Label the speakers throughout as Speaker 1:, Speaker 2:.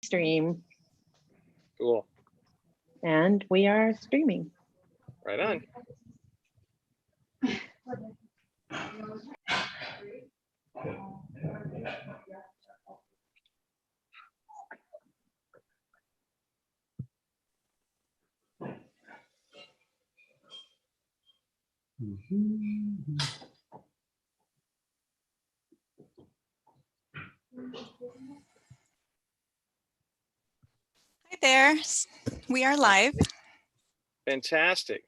Speaker 1: stream.
Speaker 2: Cool.
Speaker 1: And we are streaming.
Speaker 2: Right on.
Speaker 3: Hi there. We are live.
Speaker 2: Fantastic.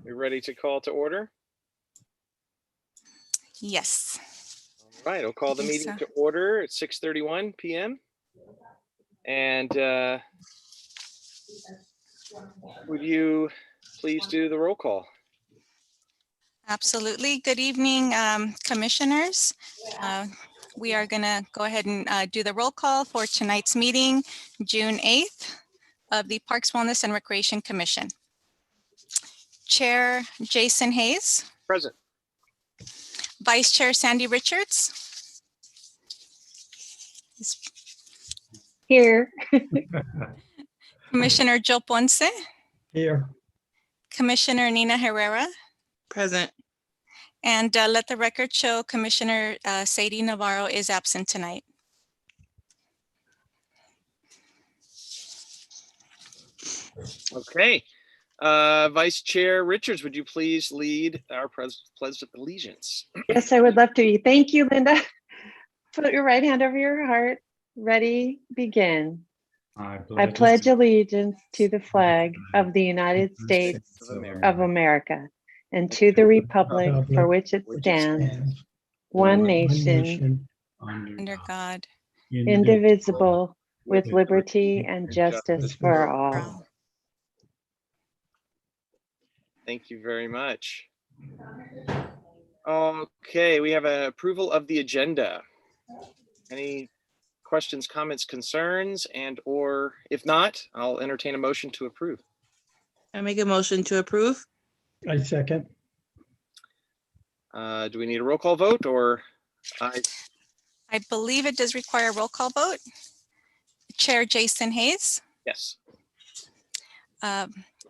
Speaker 2: You ready to call to order?
Speaker 3: Yes.
Speaker 2: All right, I'll call the
Speaker 3: think
Speaker 2: meeting
Speaker 3: so.
Speaker 2: to order at 6:31 p.m. And would you please do the roll call?
Speaker 3: Absolutely. Good evening, commissioners. We are going to go ahead and do the roll call for tonight's meeting, June 8th of the Parks, Wellness, and Recreation Commission. Chair Jason Hayes,
Speaker 2: Present.
Speaker 3: Vice Chair Sandy Richards,
Speaker 1: Here.
Speaker 3: Commissioner Joe Ponce,
Speaker 4: Here.
Speaker 3: Commissioner Nina Herrera,
Speaker 5: Present.
Speaker 3: and let the record show Commissioner Sadie Navarro is absent tonight.
Speaker 2: Okay. Vice Chair Richards, would you please lead our pledge of allegiance?
Speaker 1: Yes, I would love to. Thank you, Linda. Put your right hand over your heart. Ready, begin. I pledge allegiance to the flag of the United States of America and to the republic for which it stands, one nation,
Speaker 3: Under God.
Speaker 1: indivisible, with liberty and justice for all.
Speaker 2: Thank you very much. Okay, we have an approval of the agenda. Any questions, comments, concerns, and or if not, I'll entertain a motion to approve.
Speaker 5: I make a motion to approve.
Speaker 4: I second.
Speaker 2: Do we need a roll call vote or?
Speaker 3: I believe it does require a roll call vote. Chair Jason Hayes,
Speaker 2: Yes.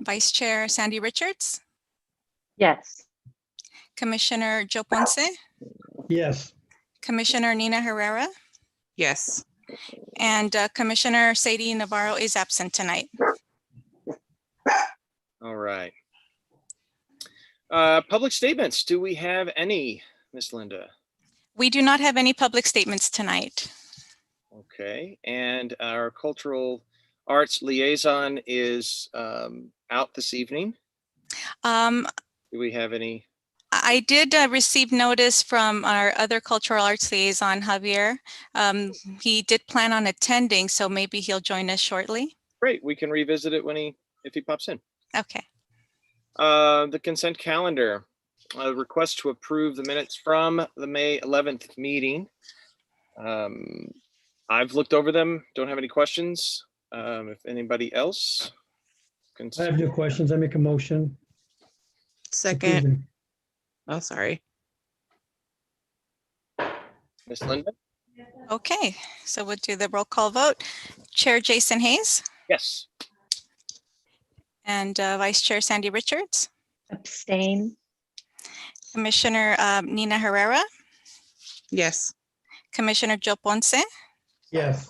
Speaker 3: Vice Chair Sandy Richards,
Speaker 1: Yes.
Speaker 3: Commissioner Joe Ponce,
Speaker 4: Yes.
Speaker 3: Commissioner Nina Herrera,
Speaker 5: Yes.
Speaker 3: and Commissioner Sadie Navarro is absent tonight.
Speaker 2: All right. Public statements. Do we have any, Miss Linda?
Speaker 3: We do not have any public statements tonight.
Speaker 2: Okay, and our cultural arts liaison is out this evening. Do we have any?
Speaker 3: I did receive notice from our other cultural arts liaison, Javier. He did plan on attending, so maybe he'll join us shortly.
Speaker 2: Great, we can revisit it if he pops in.
Speaker 3: Okay.
Speaker 2: The consent calendar, a request to approve the minutes from the May 11th meeting. I've looked over them, don't have any questions. If anybody else can.
Speaker 4: I have no questions. I make a motion.
Speaker 5: Second. Oh, sorry.
Speaker 2: Miss Linda?
Speaker 3: Okay, so we'll do the roll call vote. Chair Jason Hayes
Speaker 2: Yes.
Speaker 3: and Vice Chair Sandy Richards,
Speaker 1: Abstain.
Speaker 3: Commissioner Nina Herrera,
Speaker 5: Yes.
Speaker 3: Commissioner Joe Ponce,
Speaker 4: Yes.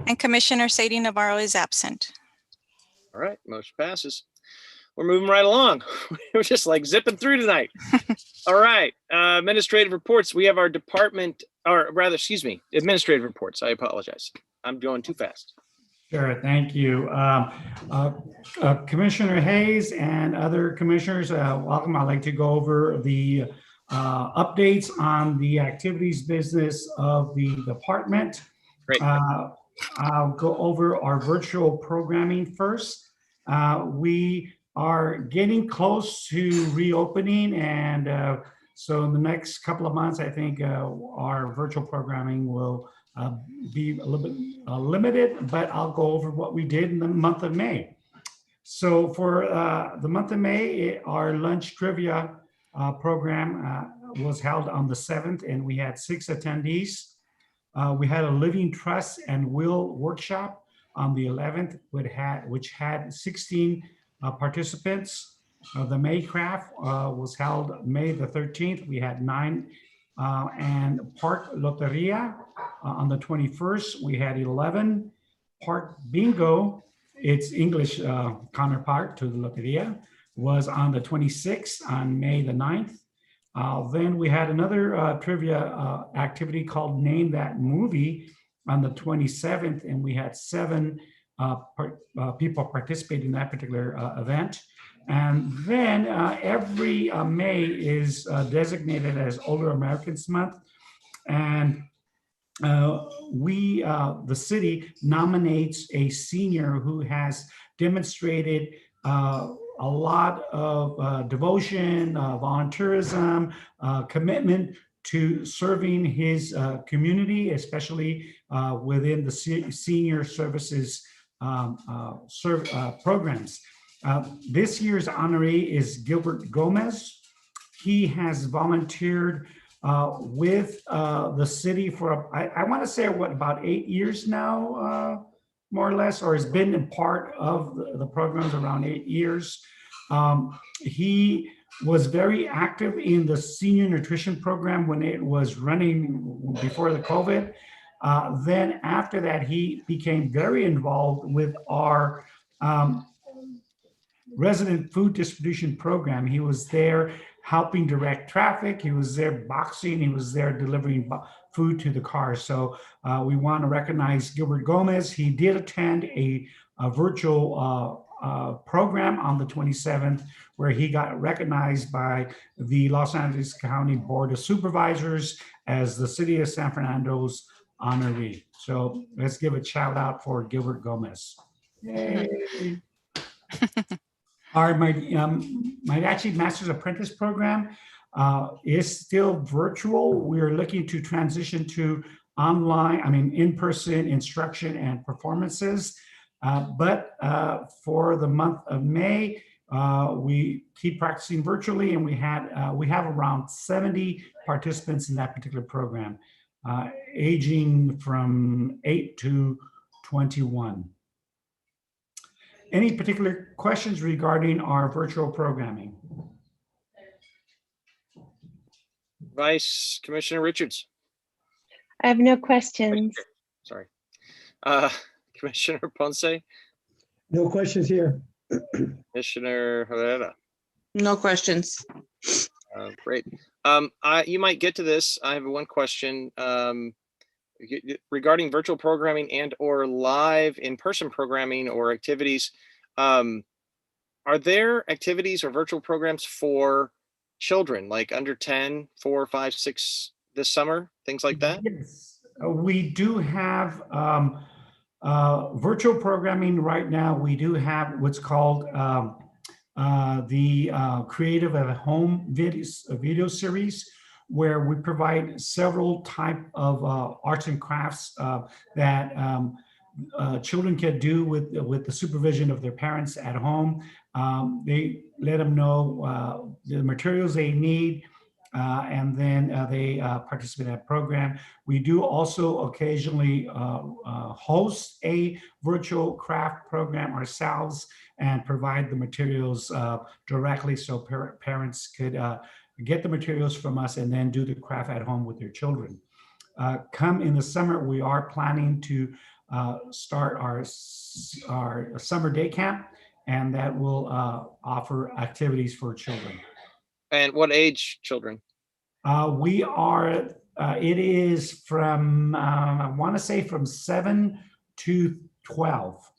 Speaker 3: and Commissioner Sadie Navarro is absent.
Speaker 2: All right, motion passes. We're moving right along. We're just like zipping through tonight. All right, administrative reports. We have our department, or rather, excuse me, administrative reports. I apologize. I'm going too fast.
Speaker 6: Sure, thank you. Commissioner Hayes and other commissioners, welcome. I'd like to go over the updates on the activities business of the department.
Speaker 2: Great.
Speaker 6: I'll go over our virtual programming first. We are getting close to reopening, and so in the next couple of months, I think our virtual programming will be a little bit limited, but I'll go over what we did in the month of May. So for the month of May, our lunch trivia program was held on the 7th, and we had 6 attendees. We had a living trust and will workshop on the 11th, which had 16 participants. The May craft was held May the 13th. We had 9. And Park Loteria on the 21st, we had 11. Park Bingo, its English counterpart to the Loteria, was on the 26th on May the 9th. Then we had another trivia activity called Name That Movie on the 27th, and we had 7 people participate in that particular event. And then every May is designated as Older Americans Month. And the city nominates a senior who has demonstrated a lot of devotion, volunteerism, commitment to serving his community, especially within the senior services programs. This year's honoree is Gilbert Gomez. He has volunteered with the city for, I want to say, about 8 years now, more or less, or has been a part of the programs around 8 years. He was very active in the senior nutrition program when it was running before the COVID. Then after that, he became very involved with our resident food distribution program. He was there helping direct traffic. He was there boxing. He was there delivering food to the cars. So we want to recognize Gilbert Gomez. He did attend a virtual program on the 27th, where he got recognized by the Los Angeles County Board of Supervisors as the City of San Fernando's honoree. So let's give a shout out for Gilbert Gomez. Yay. Our actually Master's Apprentice program is still virtual. We're looking to transition to in-person instruction and performances. But for the month of May, we keep practicing virtually, and we have around 70 participants in that particular program, aging from 8 to 21. Any particular questions regarding our virtual programming?
Speaker 2: Vice Commissioner Richards.
Speaker 1: I have no questions.
Speaker 2: Sorry. Commissioner Ponce.
Speaker 4: No questions here.
Speaker 2: Commissioner Herrera.
Speaker 5: No questions.
Speaker 2: Great. You might get to this. I have one question regarding virtual programming and or live in-person programming or activities. Are there activities or virtual programs for children like under 10, 4, 5, 6 this summer, things like that?
Speaker 6: Yes, we do have virtual programming right now. We do have what's called the Creative at Home video series, where we provide several type of arts and crafts that children can do with the supervision of their parents at home. They let them know the materials they need, and then they participate in that program. We do also occasionally host a virtual craft program ourselves and provide the materials directly, so parents could get the materials from us and then do the craft at home with their children. Come in the summer, we are planning to start our summer day camp, and that will offer activities for children.
Speaker 2: And what age children?
Speaker 6: It is from, I want to say from 7 to 12.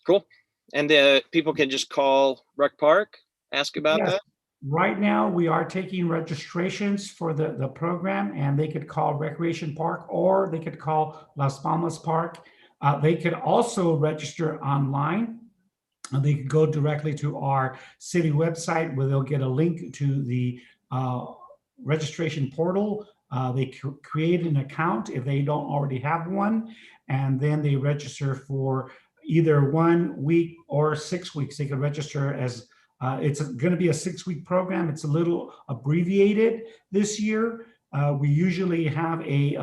Speaker 2: Cool. And people can just call Rec Park, ask about that?
Speaker 6: Right now, we are taking registrations for the program, and they could call Recreation Park, or they could call Las Palmas Park. They could also register online. They could go directly to our city website, where they'll get a link to the registration portal. They create an account if they don't already have one, and then they register for either 1 week or 6 weeks. They could register as it's going to be a 6-week program. It's a little abbreviated this year. We usually have a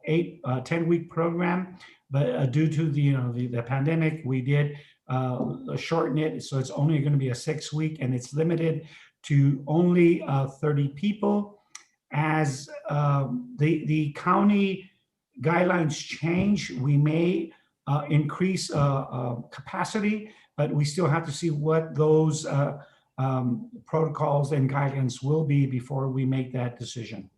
Speaker 6: 10-week program, but due to the pandemic, we did shorten it. So it's only going to be a 6-week, and it's limited to only 30 people. As the county guidelines change, we may increase capacity, but we still have to see what those protocols and guidelines will be before we make that decision.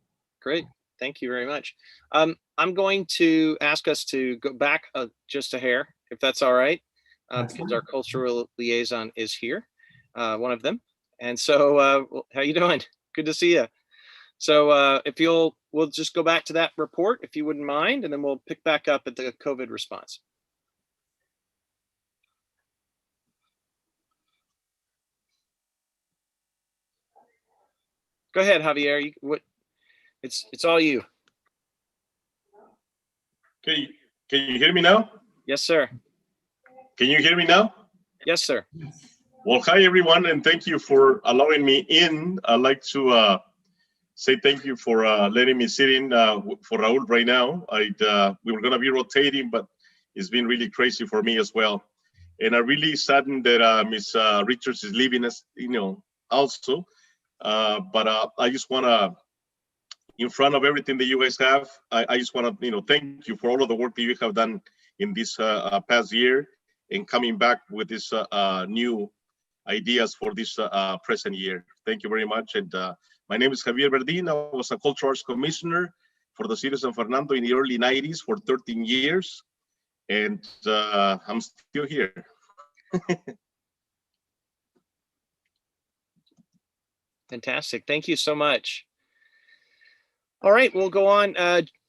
Speaker 2: Great. Thank you very much. I'm going to ask us to go back just a hair, if that's all right, because our cultural liaison is here, one of them. And so how you doing? Good to see you. So if we'll just go back to that report, if you wouldn't mind, and then we'll pick back up at the COVID response. Go ahead, Javier. It's all you.
Speaker 7: Can you hear me now?
Speaker 2: Yes, sir.
Speaker 7: Can you hear me now?
Speaker 2: Yes, sir.
Speaker 7: Well, hi, everyone, and thank you for allowing me in. I'd like to say thank you for letting me sit in for Raul right now. We were going to be rotating, but it's been really crazy for me as well. And I'm really saddened that Ms. Richards is leaving us, also. But I just want to, in front of everything that you guys have, I just want to, thank you for all of the work that you have done in this past year and coming back with this new ideas for this present year. Thank you very much. And my name is Javier Verdin. I was a Cultural Arts Commissioner for the city of San Fernando in the early 90s for 13 years. And I'm still here.
Speaker 2: Fantastic. Thank you so much. All right, we'll go on.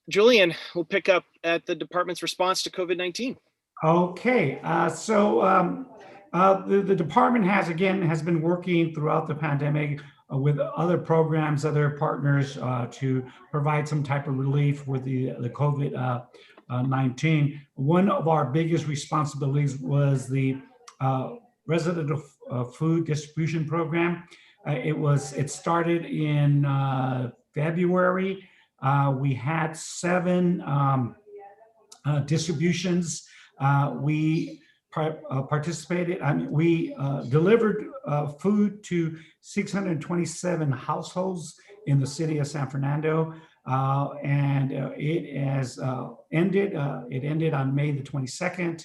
Speaker 2: Julian, we'll pick up at the department's response to COVID-19.
Speaker 6: Okay, so the department has been working throughout the pandemic with other programs, other partners to provide some type of relief with the COVID-19. One of our biggest responsibilities was the resident food distribution program. It started in February. We had 7 distributions. We participated. We delivered food to 627 households in the city of San Fernando, and it has ended. It ended on May the 22nd,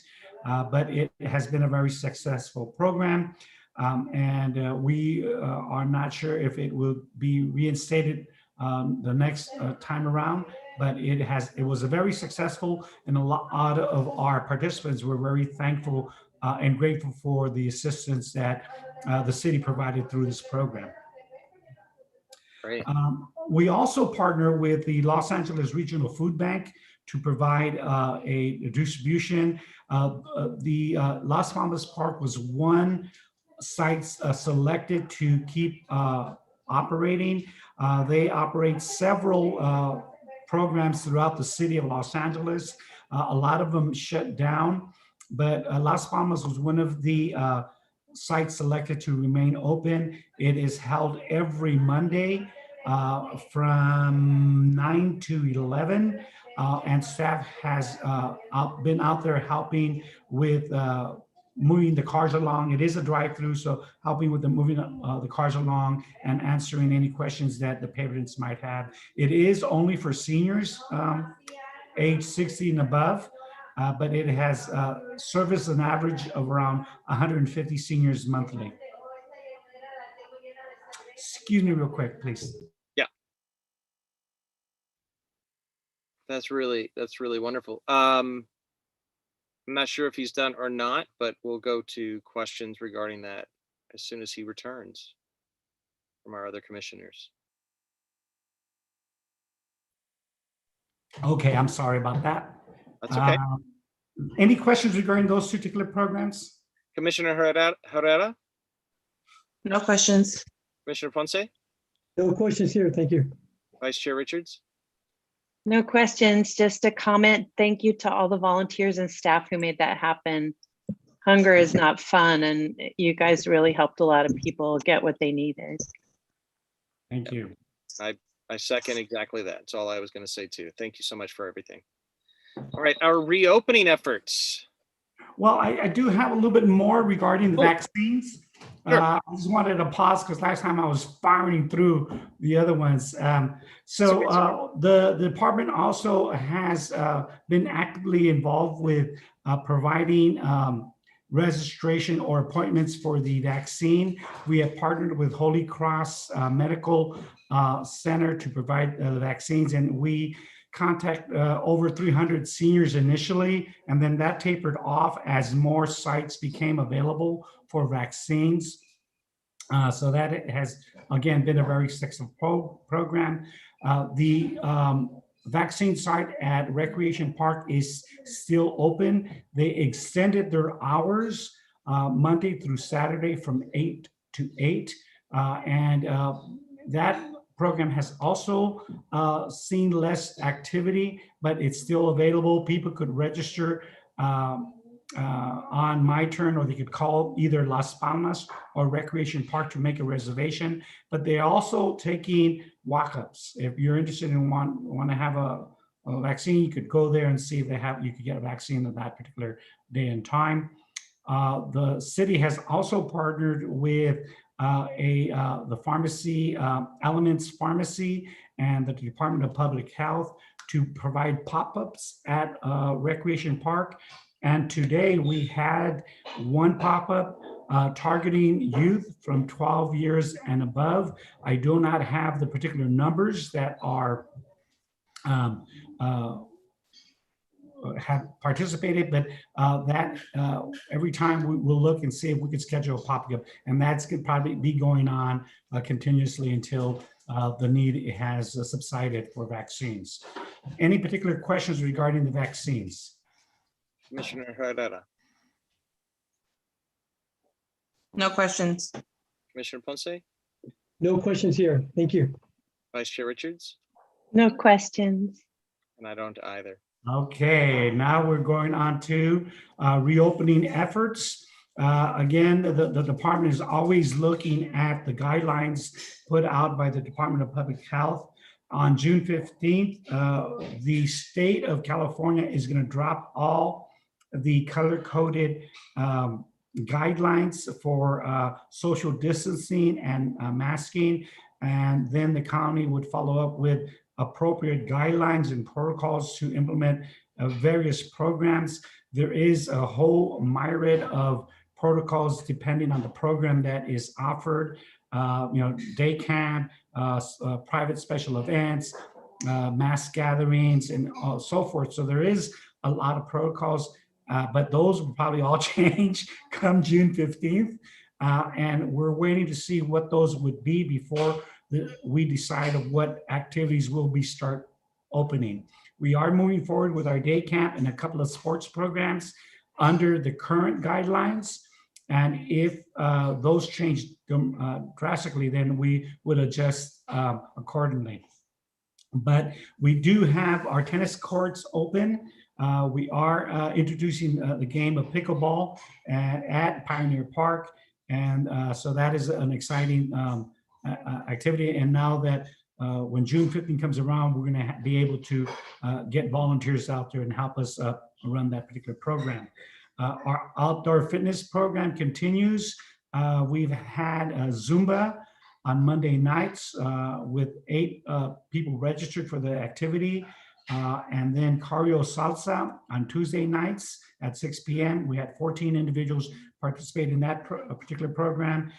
Speaker 6: but it has been a very successful program, and we are not sure if it will be reinstated the next time around. But it was a very successful, and a lot of our participants were very thankful and grateful for the assistance that the city provided through this program.
Speaker 2: Great.
Speaker 6: We also partner with the Los Angeles Regional Food Bank to provide a distribution. The Las Palmas Park was one site selected to keep operating. They operate several programs throughout the city of Los Angeles. A lot of them shut down, but Las Palmas was one of the sites selected to remain open. It is held every Monday from 9 to 11, and staff has been out there helping with moving the cars along. It is a drive-through, so helping with moving the cars along and answering any questions that the patrons might have. It is only for seniors, age 60 and above, but it has serviced an average of around 150 seniors monthly. Excuse me real quick, please.
Speaker 2: Yeah. That's really wonderful. I'm not sure if he's done or not, but we'll go to questions regarding that as soon as he returns from our other commissioners.
Speaker 6: Okay, I'm sorry about that.
Speaker 2: That's okay.
Speaker 6: Any questions regarding those particular programs?
Speaker 2: Commissioner Herrera?
Speaker 5: No questions.
Speaker 2: Commissioner Ponce?
Speaker 4: No questions here. Thank you.
Speaker 2: Vice Chair Richards?
Speaker 1: No questions, just a comment. Thank you to all the volunteers and staff who made that happen. Hunger is not fun, and you guys really helped a lot of people get what they needed.
Speaker 6: Thank you.
Speaker 2: I second exactly that. That's all I was going to say too. Thank you so much for everything. All right, our reopening efforts.
Speaker 6: Well, I do have a little bit more regarding the
Speaker 2: Cool.
Speaker 6: vaccines.
Speaker 2: Sure.
Speaker 6: I just wanted to pause because last time I was firing through the other ones. The department also has been actively involved with providing registration or appointments for the vaccine. We have partnered with Holy Cross Medical Center to provide the vaccines, and we contact over 300 seniors initially, and then that tapered off as more sites became available for vaccines. So that it has, again, been a very successful program. The vaccine site at Recreation Park is still open. They extended their hours Monday through Saturday from 8 to 8. That program has also seen less activity, but it's still available. People could register on My Turn, or they could call either Las Palmas or Recreation Park to make a reservation. But they're also taking walk-ups. If you're interested in want to have a vaccine, you could go there and see if you could get a vaccine on that particular day and time. The city has also partnered with the pharmacy, Elements Pharmacy, and the Department of Public Health to provide pop-ups at Recreation Park. And today we had one pop-up targeting youth from 12 years and above. I do not have the particular numbers that are have participated, but every time we will look and see if we could schedule a pop-up, and that's going to probably be going on continuously until the need has subsided for vaccines. Any particular questions regarding the vaccines?
Speaker 2: Commissioner Herrera,
Speaker 5: No questions.
Speaker 2: Commissioner Ponce,
Speaker 4: No questions here. Thank you.
Speaker 2: Vice Chair Richards,
Speaker 1: No questions.
Speaker 2: and I don't either.
Speaker 6: Okay, now we're going on to reopening efforts. Again, the department is always looking at the guidelines put out by the Department of Public Health. On June 15th, the state of California is going to drop all the color-coded guidelines for social distancing and masking, and then the county would follow up with appropriate guidelines and protocols to implement various programs. There is a whole myriad of protocols depending on the program that is offered. Day camp, private special events, mass gatherings, and so forth. So there is a lot of protocols, but those will probably all change come June 15th. And we're waiting to see what those would be before we decide of what activities will be start opening. We are moving forward with our day camp and a couple of sports programs under the current guidelines. And if those change drastically, then we would adjust accordingly. But we do have our tennis courts open. We are introducing the game of pickleball at Pioneer Park. And so that is an exciting activity. And now that when June 15th comes around, we're going to be able to get volunteers out there and help us run that particular program. Our outdoor fitness program continues. We've had Zumba on Monday nights with 8 people registered for the activity. And then Cardio Salsa on Tuesday nights at 6 p.m. We had 14 individuals participate in that particular program.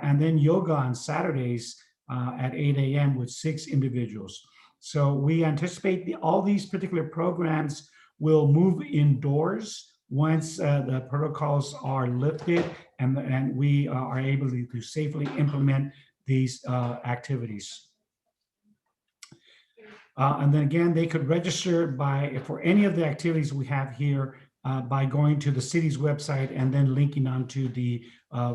Speaker 6: And then yoga on Saturdays at 8 a.m. with 6 individuals. So we anticipate all these particular programs will move indoors once the protocols are lifted and we are able to safely implement these activities. And then again, they could register for any of the activities we have here by going to the city's website and then linking onto the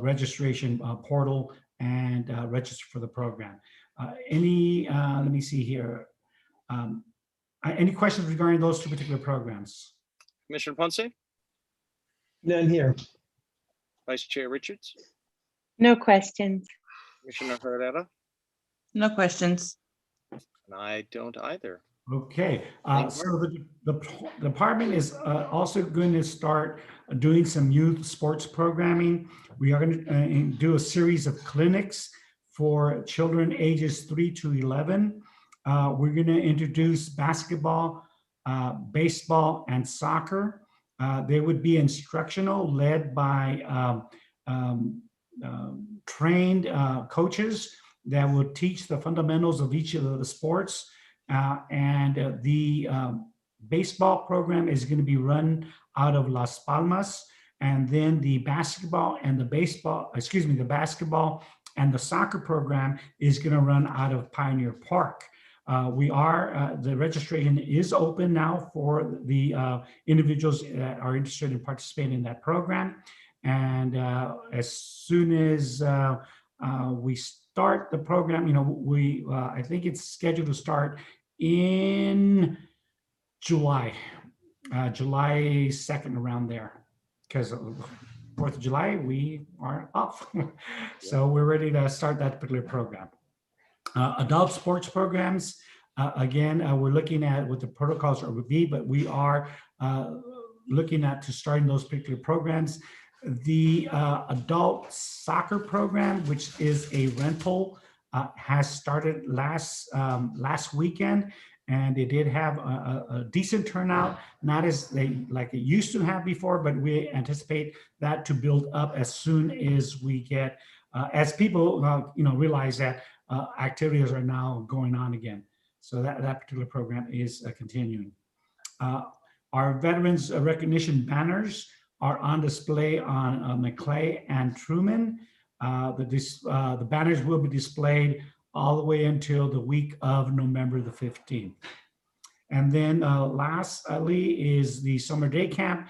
Speaker 6: registration portal and register for the program. Let me see here. Any questions regarding those 2 particular programs?
Speaker 2: Commissioner Ponce,
Speaker 4: None here.
Speaker 2: Vice Chair Richards,
Speaker 1: No questions.
Speaker 2: Commissioner Herrera,
Speaker 5: No questions.
Speaker 2: And I don't either.
Speaker 6: Okay,
Speaker 2: Thank
Speaker 6: so the department is also going to start doing some youth sports programming. We are going to do a series of clinics for children ages 3 to 11. We're going to introduce basketball, baseball, and soccer. They would be instructional, led by trained coaches that would teach the fundamentals of each of the sports. The baseball program is going to be run out of Las Palmas, and then the basketball and the basketball and the soccer program is going to run out of Pioneer Park. The registration is open now for the individuals that are interested in participating in that program. And as soon as we start the program, I think it's scheduled to start in July 2nd, around there, because 4th of July, we are off. So we're ready to start that particular program. Adult sports programs, again, we're looking at what the protocols would be, but we are looking at to starting those particular programs. The adult soccer program, which is a rental, has started last weekend, and it did have a decent turnout, not as like it used to have before, but we anticipate that to build up as soon as we get, as people realize that activities are now going on again. So that particular program is continuing. Our veterans recognition banners are on display on McClay and Truman. The banners will be displayed all the way until the week of November the 15th. And then lastly is the summer day camp.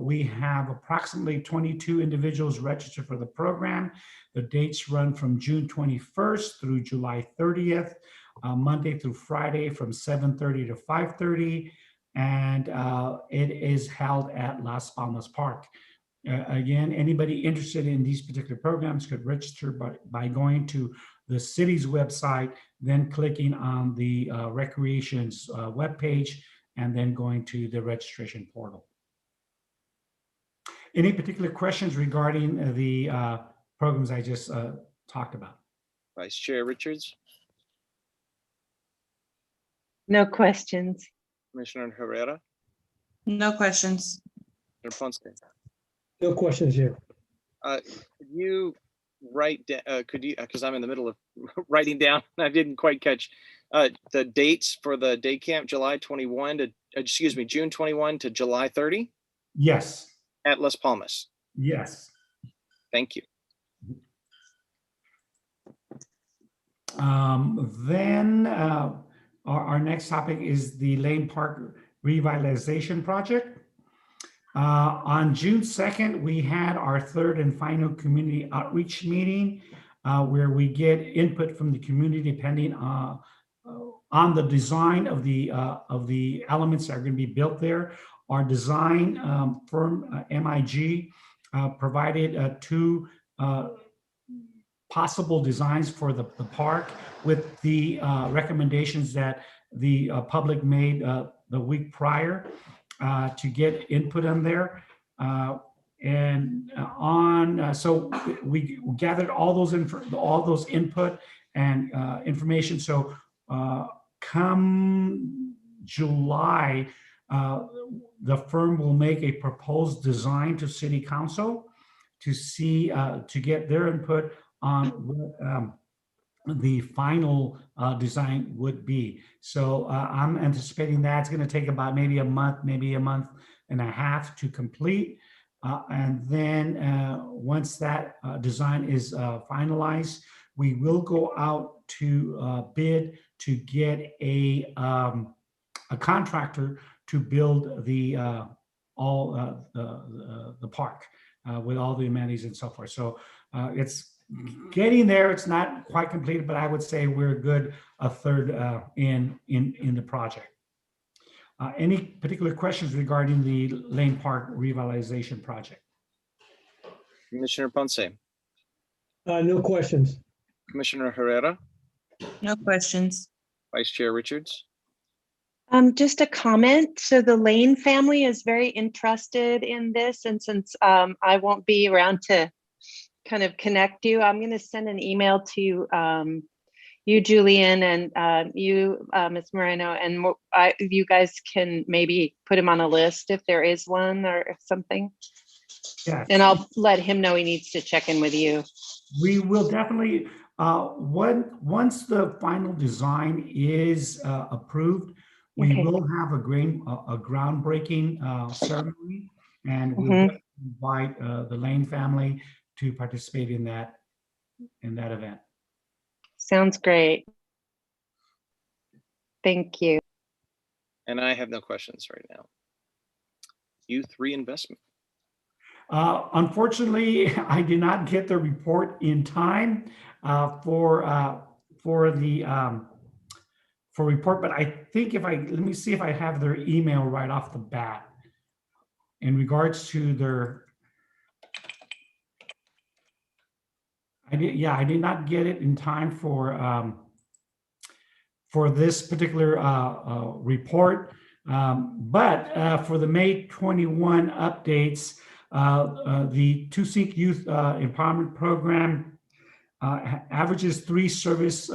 Speaker 6: We have approximately 22 individuals registered for the program. The dates run from June 21st through July 30th, Monday through Friday from 7:30 to 5:30. And it is held at Las Palmas Park. Again, anybody interested in these particular programs could register by going to the city's website, then clicking on the recreation's webpage, and then going to the registration portal. Any particular questions regarding the programs I just talked about?
Speaker 2: Vice Chair Richards,
Speaker 1: No questions.
Speaker 2: Commissioner Herrera,
Speaker 5: No questions.
Speaker 2: Commissioner Ponce.
Speaker 4: No questions here.
Speaker 2: Could you write down, because I'm in the middle of writing down, I didn't quite catch the dates for the day camp, June 21 to July 30?
Speaker 6: Yes.
Speaker 2: At Las Palmas.
Speaker 6: Yes.
Speaker 2: Thank you.
Speaker 6: Then our next topic is the Lane Park revitalization project. On June 2nd, we had our third and final community outreach meeting where we get input from the community depending on the design of the elements that are going to be built there. Our design firm, MIG, provided two possible designs for the park with the recommendations that the public made the week prior to get input on there. So we gathered all those input and information. So come July, the firm will make a proposed design to City Council to see to get their input on what the final design would be. So I'm anticipating that's going to take about maybe a month and a half to complete. And then once that design is finalized, we will go out to bid to get a contractor to build the park with all the amenities and so forth. So it's getting there. It's not quite completed, but I would say we're a third in the project. Any particular questions regarding the Lane Park revitalization project?
Speaker 2: Commissioner Ponce,
Speaker 4: No questions.
Speaker 2: Commissioner Herrera,
Speaker 5: No questions.
Speaker 2: Vice Chair Richards.
Speaker 1: Just a comment. So the Lane family is very interested in this. And since I won't be around to kind of connect you, I'm going to send an email to you, Julian, and you, Ms. Moreno, and you guys can maybe put him on a list if there is one or if something.
Speaker 6: Yes.
Speaker 1: And I'll let him know he needs to check in with you.
Speaker 6: We will definitely, once the final design is approved, we
Speaker 1: Okay.
Speaker 6: will have a groundbreaking ceremony, and we'll
Speaker 1: Mhm.
Speaker 6: definitely invite the Lane family to participate in that event.
Speaker 1: Sounds great. Thank you.
Speaker 2: And I have no questions right now. Youth Reinvestment.
Speaker 6: Unfortunately, I did not get the report in time for report, but I think let me see if I have their email right off the bat in regards to their. I did not get it in time for this particular report, but for the May 21 updates, the Two-Sync Youth Empowerment Program averages 3 service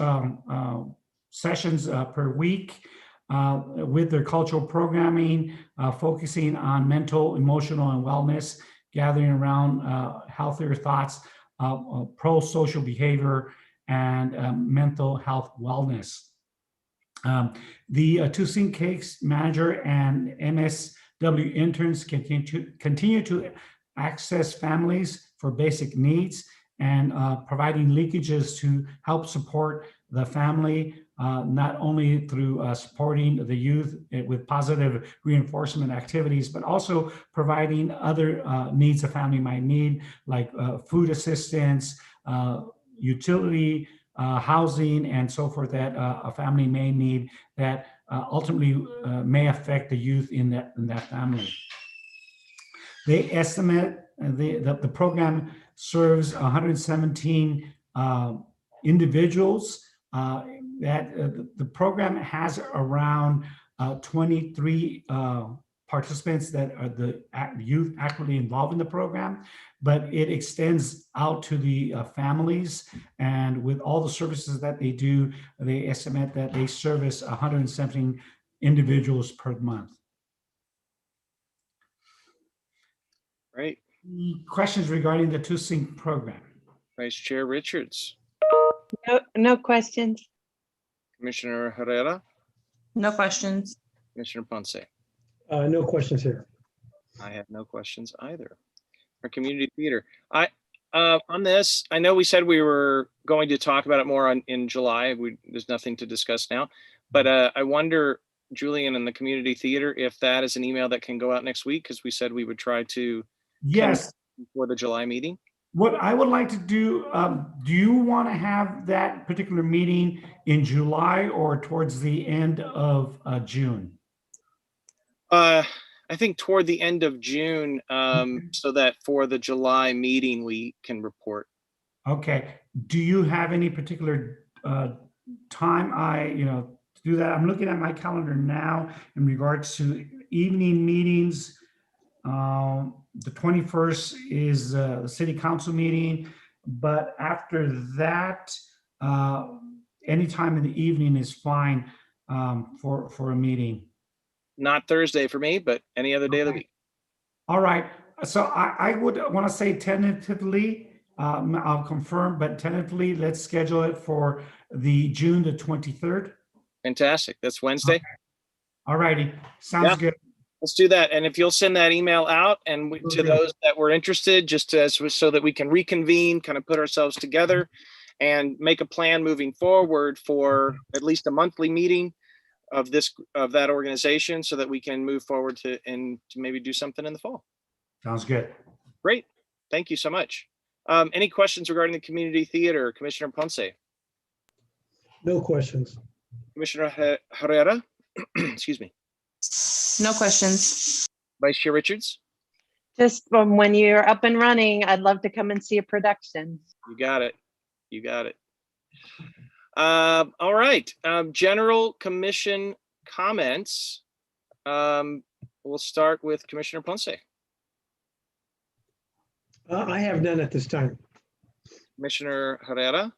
Speaker 6: sessions per week with their cultural programming, focusing on mental, emotional, and wellness, gathering around healthier thoughts, pro-social behavior, and mental health wellness. The Two-Sync case manager and MSW interns continue to access families for basic needs and providing leakages to help support the family, not only through supporting the youth with positive reinforcement activities, but also providing other needs a family might need, like food assistance, utility, housing, and so forth that a family may need that ultimately may affect the youth in that family. They estimate that the program serves 117 individuals. The program has around 23 participants that are the youth actively involved in the program, but it extends out to the families, and with all the services that they do, they estimate that they service 117 individuals per month.
Speaker 2: Right.
Speaker 6: Questions regarding the Two-Sync program?
Speaker 2: Vice Chair Richards.
Speaker 1: No questions.
Speaker 2: Commissioner Herrera.
Speaker 5: No questions.
Speaker 2: Commissioner Ponce.
Speaker 4: No questions here.
Speaker 2: I have no questions either. Our community theater. On this, I know we said we were going to talk about it more in July. There's nothing to discuss now, but I wonder, Julian, and the community theater, if that is an email that can go out next week, because we said we would try to.
Speaker 6: Yes.
Speaker 2: Before the July meeting.
Speaker 6: What I would like to do you want to have that particular meeting in July or towards the end of June?
Speaker 2: I think toward the end of June, so that for the July meeting, we can report.
Speaker 6: Okay. Do you have any particular time to do that? I'm looking at my calendar now in regards to evening meetings. The 21st is the city council meeting, but after that, anytime in the evening is fine for a meeting.
Speaker 2: Not Thursday for me, but any other day of the week.
Speaker 6: All right. So I would want to say tentatively, I'll confirm, but tentatively, let's schedule it for the June the 23rd.
Speaker 2: Fantastic. That's Wednesday.
Speaker 6: Okay. All righty. Sounds good.
Speaker 2: Let's do that. And if you'll send that email out and to those that were interested, just so that we can reconvene, kind of put ourselves together and make a plan moving forward for at least a monthly meeting of that organization, so that we can move forward to maybe do something in the fall.
Speaker 6: Sounds good.
Speaker 2: Great. Thank you so much. Any questions regarding the community theater, Commissioner Ponce?
Speaker 4: No questions.
Speaker 2: Commissioner Herrera? Excuse me.
Speaker 5: No questions.
Speaker 2: Vice Chair Richards?
Speaker 1: Just when you're up and running, I'd love to come and see a production.
Speaker 2: You got it. You got it. All right, general commission comments. We'll start with Commissioner Ponce.
Speaker 4: I have none at this time.
Speaker 2: Commissioner Herrera.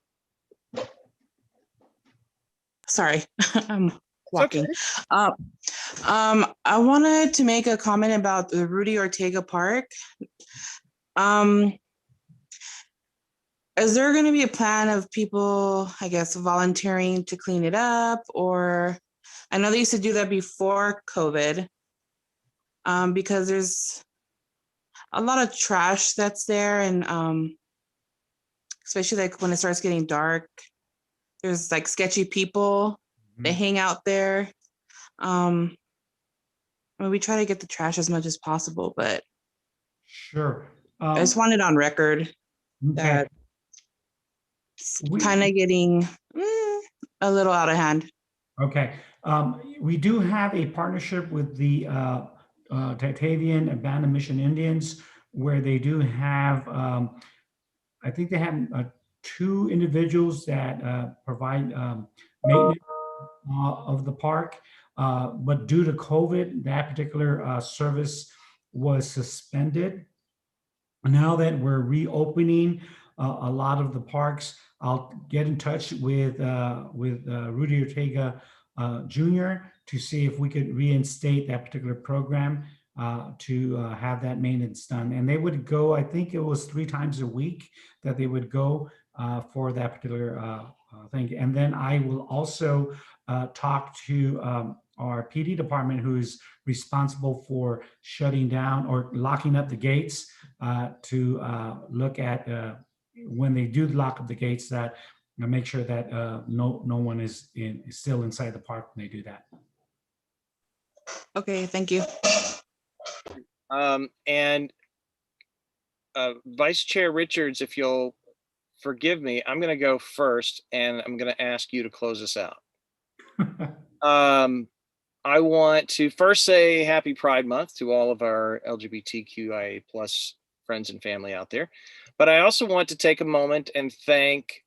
Speaker 5: Sorry, I'm
Speaker 2: It's
Speaker 5: walking.
Speaker 2: okay.
Speaker 5: I wanted to make a comment about the Rudy Ortega Park. Is there going to be a plan of people, I guess, volunteering to clean it up? Or I know they used to do that before COVID, because there's a lot of trash that's there, and especially like when it starts getting dark, there's like sketchy people that hang out there. I mean, we try to get the trash as much as possible, but
Speaker 6: Sure.
Speaker 5: I just want it on record
Speaker 6: Okay.
Speaker 5: that it's kind of getting a little out of hand.
Speaker 6: Okay. We do have a partnership with the Tatavian and Band of Mission Indians, where they do have, I think they have 2 individuals that provide maintenance of the park. But due to COVID, that particular service was suspended. Now that we're reopening a lot of the parks, I'll get in touch with Rudy Ortega Jr. to see if we could reinstate that particular program to have that maintenance done. And they would go, I think it was 3 times a week that they would go for that particular thing. And then I will also talk to our PD department, who is responsible for shutting down or locking up the gates, to look at when they do lock up the gates, that make sure that no one is still inside the park when they do that.
Speaker 5: Okay, thank you.
Speaker 2: And Vice Chair Richards, if you'll forgive me, I'm going to go first, and I'm going to ask you to close us out. I want to first say Happy Pride Month to all of our LGBTQIA+ friends and family out there. But I also want to take a moment and thank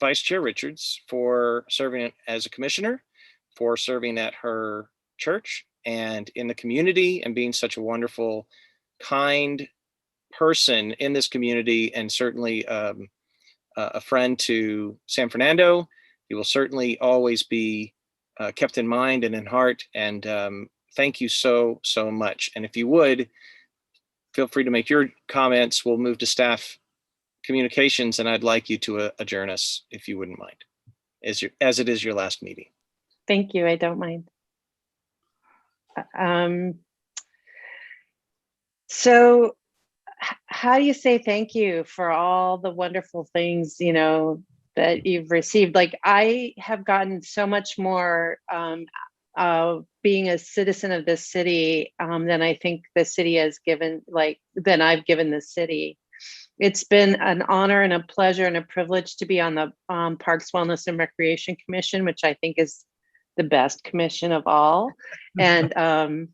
Speaker 2: Vice Chair Richards for serving as a commissioner, for serving at her church and in the community, and being such a wonderful, kind person in this community, and certainly a friend to San Fernando. He will certainly always be kept in mind and in heart. And thank you so much. And if you would, feel free to make your comments. We'll move to staff communications, and I'd like you to adjourn us, if you wouldn't mind, as it is your last meeting.
Speaker 1: Thank you. I don't mind. So how do you say thank you for all the wonderful things, that you've received? Like, I have gotten so much more being a citizen of this city than I think the city has given, than I've given the city. It's been an honor and a pleasure and a privilege to be on the Parks, Wellness, and Recreation Commission, which I think is the best commission of all. And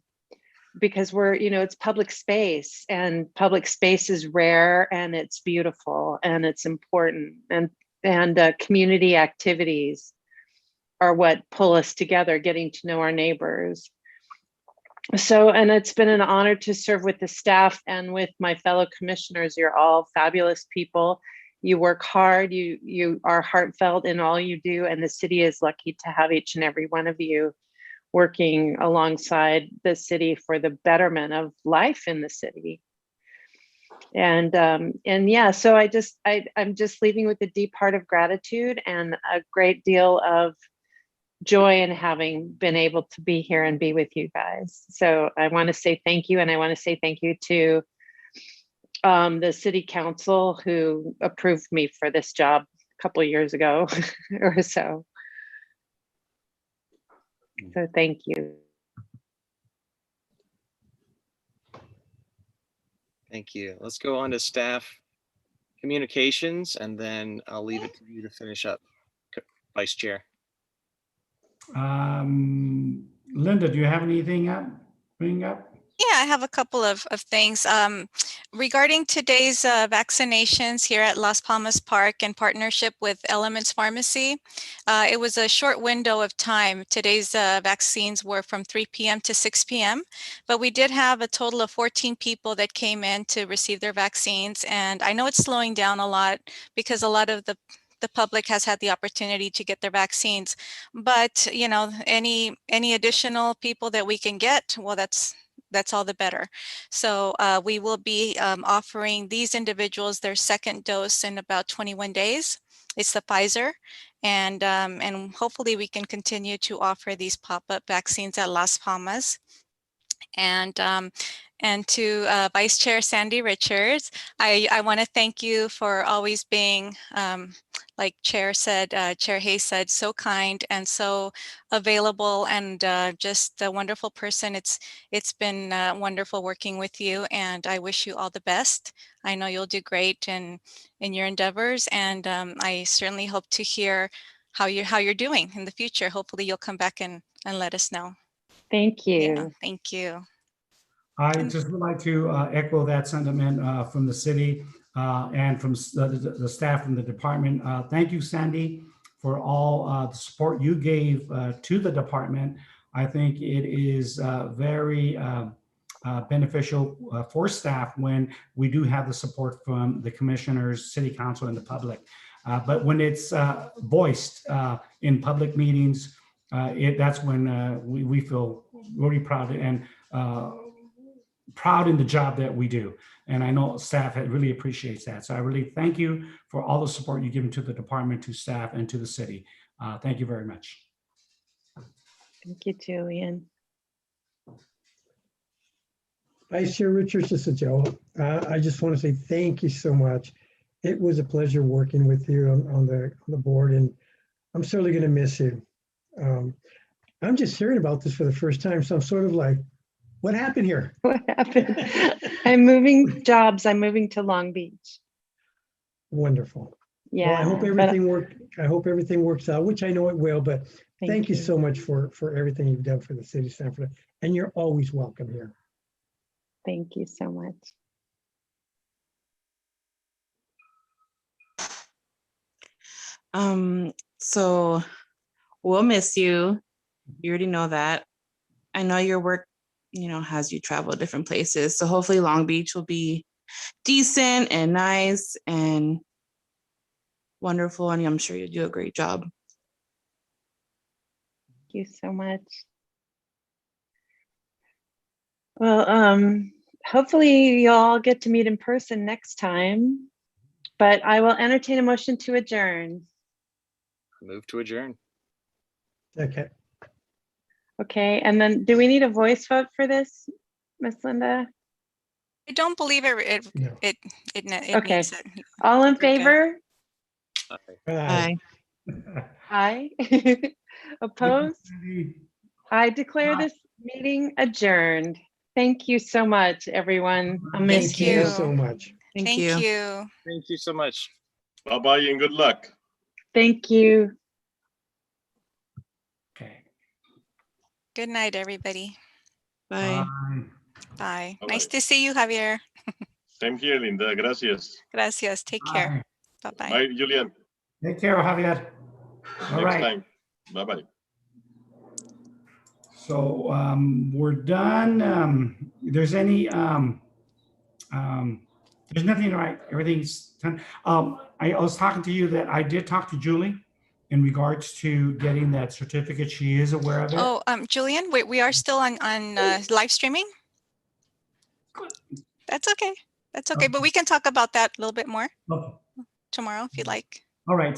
Speaker 1: because we're, it's public space, and public space is rare, and it's beautiful, and it's important, and community activities are what pull us together, getting to know our neighbors. So, and it's been an honor to serve with the staff and with my fellow commissioners. You're all fabulous people. You work hard, you are heartfelt in all you do, and the city is lucky to have each and every one of you working alongside the city for the betterment of life in the city. And yeah, so I'm just leaving with a deep heart of gratitude and a great deal of joy in having been able to be here and be with you guys. So I want to say thank you, and I want to say thank you to the city council who approved me for this job a couple of years ago or so. So thank you.
Speaker 2: Thank you. Let's go on to staff communications, and then I'll leave it to you to finish up, Vice Chair.
Speaker 6: Linda, do you have anything bring up?
Speaker 3: Yeah, I have a couple of things. Regarding today's vaccinations here at Las Palmas Park in partnership with Elements Pharmacy, it was a short window of time. Today's vaccines were from 3 p.m. to 6 p.m., but we did have a total of 14 people that came in to receive their vaccines. And I know it's slowing down a lot because a lot of the public has had the opportunity to get their vaccines. But, you know, any additional people that we can get, well, that's all the better. So we will be offering these individuals their second dose in about 21 days. It's the Pfizer, and hopefully we can continue to offer these pop-up vaccines at Las Palmas. And to Vice Chair Sandy Richards, I want to thank you for always being, like Chair Hayes said, so kind and so available, and just a wonderful person. It's been wonderful working with you, and I wish you all the best. I know you'll do great in your endeavors, and I certainly hope to hear how you're doing in the future. Hopefully you'll come back and let us know.
Speaker 1: Thank you.
Speaker 3: Yeah, thank you.
Speaker 6: I just would like to echo that sentiment from the city and from the staff from the department. Thank you, Sandy, for all the support you gave to the department. I think it is very beneficial for staff when we do have the support from the commissioners, city council, and the public. But when it's voiced in public meetings, that's when we feel really proud and proud in the job that we do. And I know staff really appreciates that. So I really thank you for all the support you've given to the department, to staff, and to the city. Thank you very much.
Speaker 1: Thank you, Julian.
Speaker 4: Vice Chair Richards, this is Joe. I just want to say thank you so much. It was a pleasure working with you on the board, and I'm certainly going to miss you. I'm just hearing about this for the first time, so I'm sort of like, what happened here?
Speaker 1: What happened? I'm moving jobs. I'm moving to Long Beach.
Speaker 4: Wonderful.
Speaker 1: Yeah.
Speaker 4: Well, I hope everything works out, which I know it will, but thank you so much for everything you've done for the city of Sanford. And you're always welcome here.
Speaker 1: Thank you so much.
Speaker 5: So we'll miss you. You already know that. I know your work, has you travel different places. So hopefully Long Beach will be decent and nice and wonderful. And I'm sure you'll do a great job.
Speaker 1: Thank you so much. Well, hopefully you all get to meet in person next time, but I will entertain a motion to adjourn.
Speaker 2: Move to adjourn.
Speaker 4: Okay.
Speaker 1: Okay, and then do we need a voice vote for this, Miss Linda?
Speaker 3: I don't believe it
Speaker 1: Okay.
Speaker 3: needs it.
Speaker 1: All in
Speaker 3: We're good.
Speaker 1: favor?
Speaker 4: Bye.
Speaker 1: Aye. Opposed? I declare this meeting adjourned. Thank you so much, everyone. I'll miss
Speaker 3: Thank
Speaker 1: you.
Speaker 3: you
Speaker 4: so much.
Speaker 5: Thank
Speaker 3: you.
Speaker 2: Thank you so much.
Speaker 7: Bye-bye and good luck.
Speaker 1: Thank you.
Speaker 6: Okay.
Speaker 3: Good night, everybody.
Speaker 5: Bye.
Speaker 3: Bye.
Speaker 7: Bye-bye.
Speaker 3: Nice to see you, Javier.
Speaker 7: Same here, Linda. Gracias.
Speaker 3: Gracias. Take care. Bye-bye.
Speaker 7: Bye, Julian.
Speaker 6: Take care, Javier. All
Speaker 7: Next
Speaker 6: right.
Speaker 7: time. Bye-bye.
Speaker 6: So we're done. There's nothing, right? Everything's done. I was talking to you that I did talk to Julie in regards to getting that certificate. She is aware of it.
Speaker 3: Oh, Julian, we are still on live streaming. That's okay. That's okay. But we can talk about that a little bit more
Speaker 6: Okay.
Speaker 3: tomorrow if you'd like.
Speaker 6: All right.